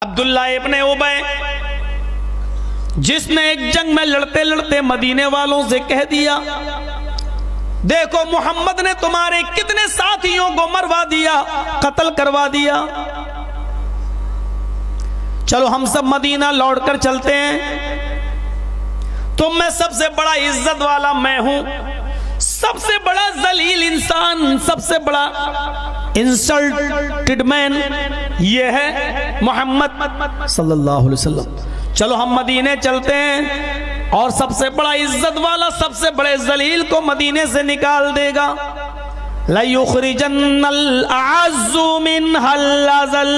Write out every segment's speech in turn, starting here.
अब्दुल्ला इब्ने उबय जिसने एक जंग में लड़ते लड़ते मदीने वालों से कह दिया, देखो मोहम्मद ने तुम्हारे कितने साथियों को मरवा दिया, कत्ल करवा दिया, चलो हम सब मदीना लौटकर चलते हैं। तुम में सबसे बड़ा इज्जत वाला मैं हूं, सबसे बड़ा जलील इंसान, सबसे बड़ा इंसल्टेड मैन ये है मोहम्मद सल्लल्लाहु अलैहि वसल्लम। चलो हम मदीने चलते हैं और सबसे बड़ा इज्जत वाला, सबसे बड़े जलील को मदीने से निकाल देगा। ला युखरिजन्नल अअज़्ज़ु मिनहल अज़ल।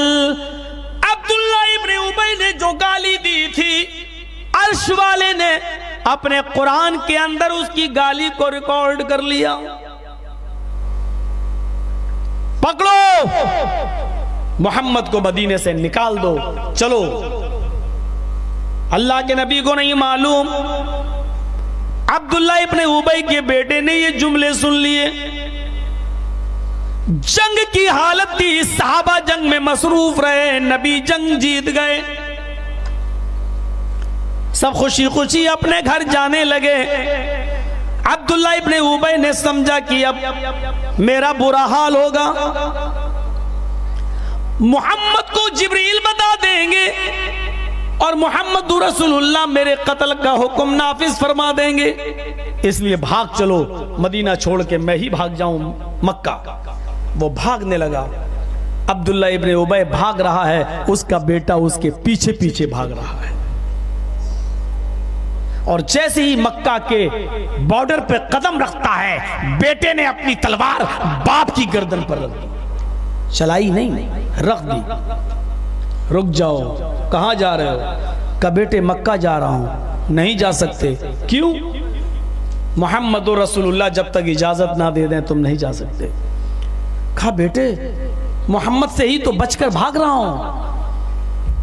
अब्दुल्ला इब्ने उबय ने जो गाली दी थी, अर्श वाले ने अपने कुरान के अंदर उसकी गाली को रिकॉर्ड कर लिया। पकड़ो, मोहम्मद को मदीने से निकाल दो, चलो। अल्लाह के नबी को नहीं मालूम, अब्दुल्ला इब्ने उबय के बेटे ने ये जुमले सुन लिए। जंग की हालत थी, सहाबा जंग में मसरूफ रहे, नबी जंग जीत गए, सब खुशी खुशी अपने घर जाने लगे। अब्दुल्ला इब्ने उबय ने समझा कि अब मेरा बुरा हाल होगा, मोहम्मद को जिब्रील बता देंगे और मोहम्मद रसूलुल्लाह मेरे कत्ल का हुक्म नाफिज फरमा देंगे, इसलिए भाग चलो, मदीना छोड़ के मैं ही भाग जाऊं मक्का। वो भागने लगा, अब्दुल्ला इब्ने उबय भाग रहा है, उसका बेटा उसके पीछे पीछे भाग रहा है। और जैसे ही मक्का के बॉर्डर पे कदम रखता है, बेटे ने अपनी तलवार बाप की गर्दन पर रख दी, चलाई नहीं, रख दी। रुक जाओ, कहां जा रहे हो? का बेटे मक्का जा रहा हूं। नहीं जा सकते। क्यों? मोहम्मद रसूलुल्लाह जब तक इजाजत ना दे दें तुम नहीं जा सकते। कहा बेटे मोहम्मद से ही तो बचकर भाग रहा हूं।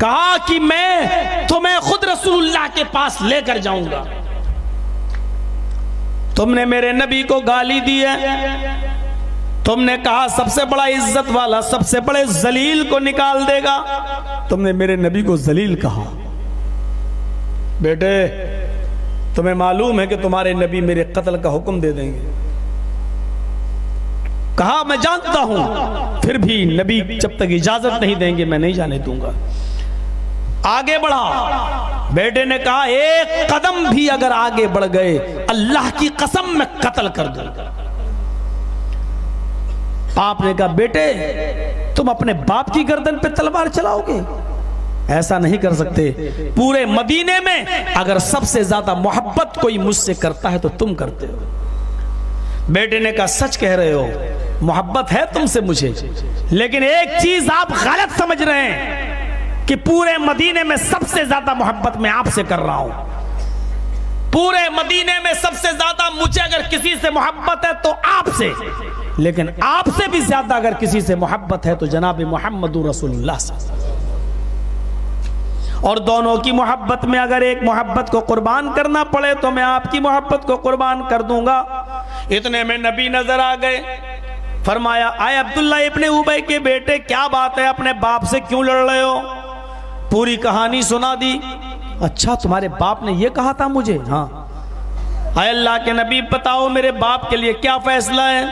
कहा कि मैं तुम्हें खुद रसूलुल्लाह के पास लेकर जाऊंगा। तुमने मेरे नबी को गाली दी है, तुमने कहा सबसे बड़ा इज्जत वाला, सबसे बड़े जलील को निकाल देगा, तुमने मेरे नबी को जलील कहा। बेटे तुम्हें मालूम है कि तुम्हारे नबी मेरे कत्ल का हुक्म दे देंगे। कहा मैं जानता हूं, फिर भी नबी जब तक इजाजत नहीं देंगे मैं नहीं जाने दूंगा। आगे बढ़ा, बेटे ने कहा एक कदम भी अगर आगे बढ़ गए अल्लाह की कसम मैं कत्ल कर दूंगा। बाप ने कहा बेटे तुम अपने बाप की गर्दन पे तलवार चलाओगे? ऐसा नहीं कर सकते। पूरे मदीने में अगर सबसे ज्यादा मोहब्बत कोई मुझसे करता है तो तुम करते हो। बेटे ने कहा सच कह रहे हो, मोहब्बत है तुमसे मुझे, लेकिन एक चीज आप गलत समझ रहे हैं कि पूरे मदीने में सबसे ज्यादा मोहब्बत मैं आपसे कर रहा हूं। पूरे मदीने में सबसे ज्यादा मुझे अगर किसी से मोहब्बत है तो आपसे, लेकिन आपसे भी ज्यादा अगर किसी से मोहब्बत है तो जनाब मोहम्मद रसूलुल्लाह से। और दोनों की मोहब्बत में अगर एक मोहब्बत को कुर्बान करना पड़े तो मैं आपकी मोहब्बत को कुर्बान कर दूंगा। इतने में नबी नजर आ गए। फरमाया आए अब्दुल्ला इब्ने उबय के बेटे, क्या बात है, अपने बाप से क्यों लड़ रहे हो? पूरी कहानी सुना दी। अच्छा तुम्हारे बाप ने यह कहा था मुझे? हाँ। आए अल्लाह के नबी बताओ मेरे बाप के लिए क्या फैसला है?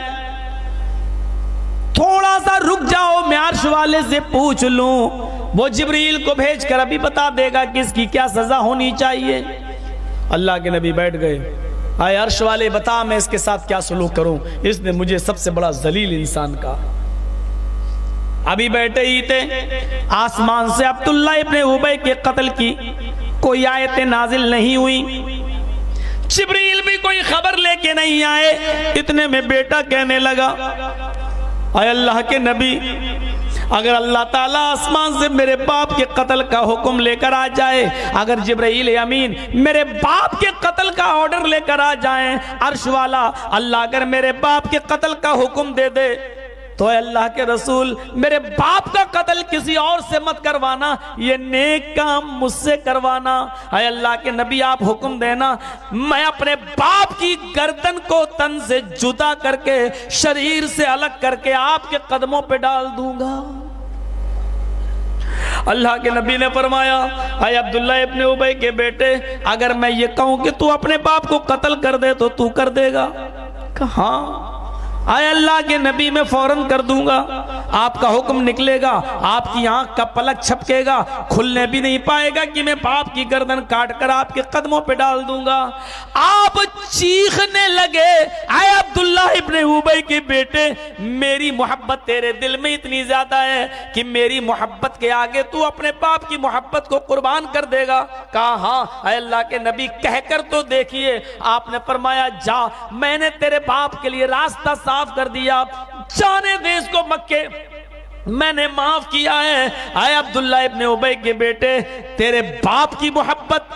थोड़ा सा रुक जाओ, मैं अर्श वाले से पूछ लूं, वो जिब्रील को भेजकर अभी बता देगा कि इसकी क्या सजा होनी चाहिए। अल्लाह के नबी बैठ गए। आए अर्श वाले बता मैं इसके साथ क्या सलूक करूं, इसने मुझे सबसे बड़ा जलील इंसान कहा। अभी बैठे ही थे, आसमान से अब्दुल्ला इब्ने उबय के कत्ल की कोई आयतें नाजिल नहीं हुई, जिब्रील भी कोई खबर लेके नहीं आए। इतने में बेटा कहने लगा आए अल्लाह के नबी, अगर अल्लाह ताला आसमान से मेरे बाप के कत्ल का हुक्म लेकर आ जाए, अगर जिब्राइल अमीन मेरे बाप के कत्ल का ऑर्डर लेकर आ जाए, अर्श वाला अल्लाह अगर मेरे बाप के कत्ल का हुक्म दे दे, तो अल्लाह के रसूल मेरे बाप का कत्ल किसी और से मत करवाना, ये नेक काम मुझसे करवाना। है अल्लाह के नबी आप हुक्म देना, मैं अपने बाप की गर्दन को तन से जुदा करके, शरीर से अलग करके आपके कदमों पे डाल दूंगा। अल्लाह के नबी ने फरमाया, अय अब्दुल्ला इब्ने उबई के बेटे, अगर मैं ये कहूं कि तू अपने बाप को कत्ल कर दे तो तू कर देगा? कहा आय अल्लाह के नबी मैं फौरन कर दूंगा। आपका हुक्म निकलेगा, आपकी आंख का पलक छपकेगा, खुलने भी नहीं पाएगा कि मैं बाप की गर्दन काटकर आपके कदमों पे डाल दूंगा। आप चीखने लगे, आय अब्दुल्ला इब्ने उबई के बेटे, मेरी मोहब्बत तेरे दिल में इतनी ज्यादा है कि मेरी मोहब्बत के आगे तू अपने बाप की मोहब्बत को कुर्बान कर देगा? कहा हाँ। आय अल्लाह के नबी कहकर तो देखिए। आपने फरमाया, जा, मैंने तेरे बाप के लिए रास्ता साफ कर दिया, जाने दे इसको मक्के, मैंने माफ किया है। आए अब्दुल्ला इब्ने उबई के बेटे, तेरे बाप की मोहब्बत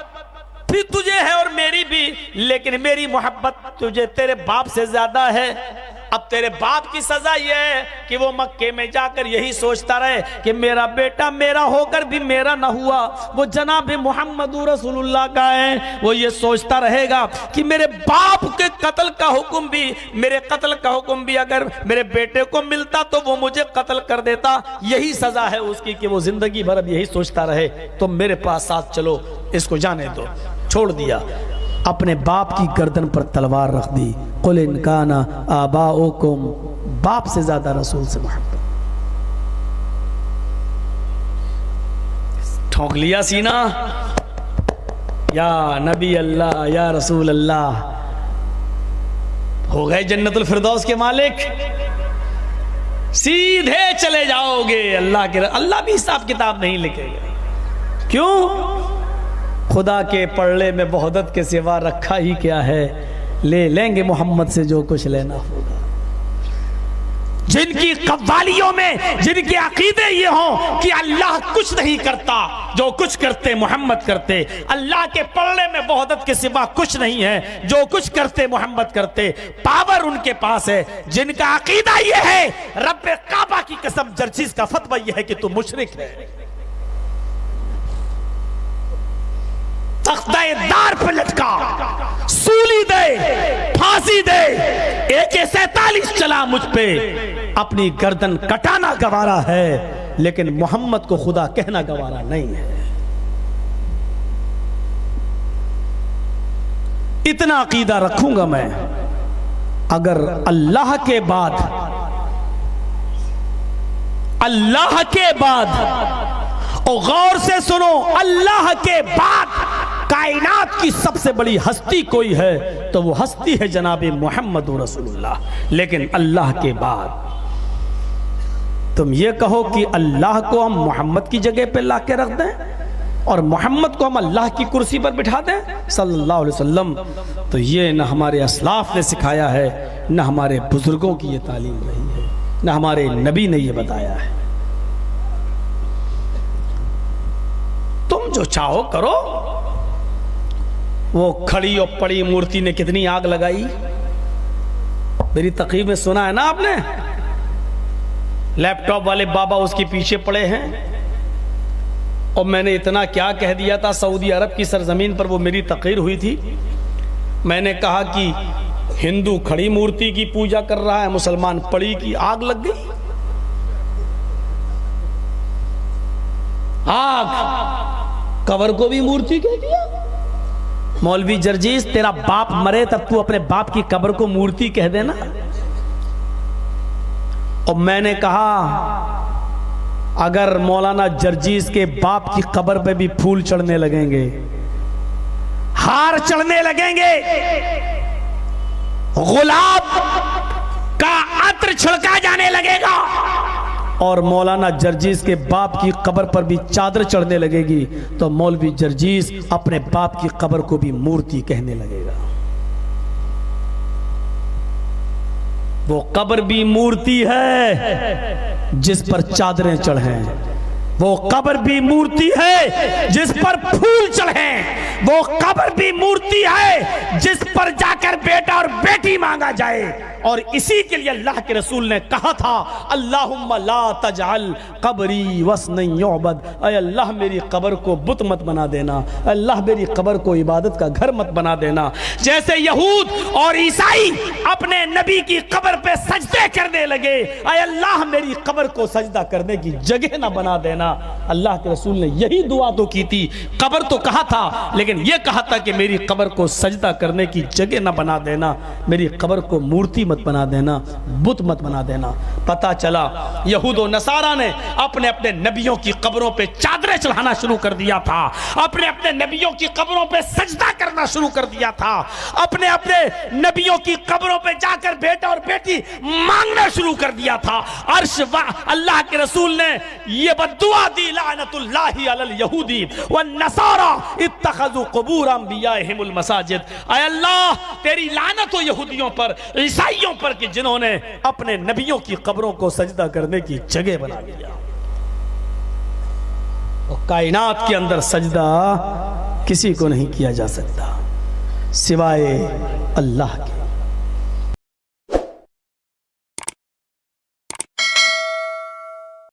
भी तुझे है और मेरी भी, लेकिन मेरी मोहब्बत तुझे तेरे बाप से ज्यादा है। अब तेरे बाप की सजा यह है कि वो मक्के में जाकर यही सोचता रहे कि मेरा बेटा मेरा होकर भी मेरा ना हुआ, वो जनाब मोहम्मद रसूलुल्लाह का है। वो ये सोचता रहेगा कि मेरे बाप के कत्ल का हुक्म भी, मेरे कत्ल का हुक्म भी अगर मेरे बेटे को मिलता तो वो मुझे कत्ल कर देता। यही सजा है उसकी कि वो जिंदगी भर अब यही सोचता रहे। तो मेरे पास साथ चलो, इसको जाने दो। छोड़ दिया, अपने बाप की गर्दन पर तलवार रख दी। कुल इनकाना आबाओकुम, बाप से ज्यादा रसूल से मोहब्बत। ठोक लिया सीना, या नबी अल्लाह, या रसूल अल्लाह, हो गए जन्नतुल फिरदौस के मालिक, सीधे चले जाओगे अल्लाह के। अल्लाह भी हिसाब किताब नहीं लिखेगा। क्यों? खुदा के पड़े में बहुदत के सिवा रखा ही क्या है, ले लेंगे मोहम्मद से जो कुछ लेना होगा। जिनकी कव्वालियों में जिनके अकीदे ये हों कि अल्लाह कुछ नहीं करता, जो कुछ करते मोहम्मद करते, अल्लाह के पड़े में बहुदत के सिवा कुछ नहीं है, जो कुछ करते मोहम्मद करते, पावर उनके पास है। जिनका अकीदा ये है, रब्बे काबा की कसम, जर्जीज का फतवा ये है कि तू मुशरिक है, तख्तादार पे लटका, सूली दे, फांसी दे, AK-47 चला मुझ पे, अपनी गर्दन कटाना गवारा है, लेकिन मोहम्मद को खुदा कहना गवारा नहीं है। इतना अकीदा रखूंगा मैं, अगर अल्लाह के बाद और गौर से सुनो, अल्लाह के बाद कायनात की सबसे बड़ी हस्ती कोई है तो वो हस्ती है जनाब मोहम्मद रसूलुल्लाह। लेकिन अल्लाह के बाद तुम ये कहो कि अल्लाह को हम मोहम्मद की जगह पे लाके रख दें और मोहम्मद को हम अल्लाह की कुर्सी पर बिठा दें सल्लल्लाहु अलैहि वसल्लम, तो ये न हमारे असलाफ ने सिखाया है, न हमारे बुजुर्गों की ये तालीम रही है, न हमारे नबी ने ये बताया है। तुम जो चाहो करो। वो खड़ी और पड़ी मूर्ति ने कितनी आग लगाई, मेरी तकरीर में सुना है ना आपने। लैपटॉप वाले बाबा उसके पीछे पड़े हैं, और मैंने इतना क्या कह दिया था। सऊदी अरब की सरजमीन पर वो मेरी तकरीर हुई थी। मैंने कहा कि हिंदू खड़ी मूर्ति की पूजा कर रहा है, मुसलमान पड़ी की। आग लग गई, आग। कबर को भी मूर्ति कह दिया। मौलवी जर्जीस, तेरा बाप मरे तब तू अपने बाप की कब्र को मूर्ति कह देना। और मैंने कहा अगर मौलाना जर्जीस के बाप की कब्र पे भी फूल चढ़ने लगेंगे, हार चढ़ने लगेंगे, गुलाब का अत्र छिड़का जाने लगेगा, और मौलाना जर्जीस के बाप की कब्र पर भी चादर चढ़ने लगेगी, तो मौलवी जर्जीस अपने बाप की कब्र को भी मूर्ति कहने लगेगा। वो कब्र भी मूर्ति है जिस पर चादरें चढ़े, वो कब्र भी मूर्ति है जिस पर फूल चढ़े, वो कब्र भी मूर्ति है जिस पर जाकर बेटा और बेटी मांगा जाए। और इसी के लिए अल्लाह के रसूल ने कहा था, अल्लाहुम्मा ला तजअल कब्री वस्नन युअबद, ऐ अल्लाह मेरी कब्र को बुत मत बना देना, अल्लाह मेरी कब्र को इबादत का घर मत बना देना। जैसे यहूद और ईसाई अपने नबी की कब्र पे सजदे करने लगे, ऐ अल्लाह मेरी कब्र को सजदा करने की जगह ना बना देना। अल्लाह के रसूल ने यही दुआ तो की थी, कब्र तो कहा था लेकिन यह कहा था कि मेरी कब्र को सजदा करने की जगह न बना देना, मेरी कब्र को मूर्ति मत बना देना, बुत मत बना देना। पता चला यहूद और नसारा ने अपने अपने नबियों की कब्रों पे चादरें चढ़ाना शुरू कर दिया था, अपने अपने नबियों की कब्रों पे सजदा करना शुरू कर दिया था, अपने अपने नबियों की कब्रों पे जाकर बेटा और बेटी मांगना शुरू कर दिया था। अर्श अल्लाह के रसूल ने यह बद्दुआ दी, लानतुल्लाहि अलल यहूदी व नसारा इत्तखज़ु क़ुबूर अंबियाइहिमुल मसाजिद। ऐ अल्लाह तेरी लानत हो यहूदियों पर, ईसाइयों पर कि जिन्होंने अपने नबियों की कब्रों को सजदा करने की जगह बना दिया। और कायनात के अंदर सजदा किसी को नहीं किया जा सकता सिवाय अल्लाह के।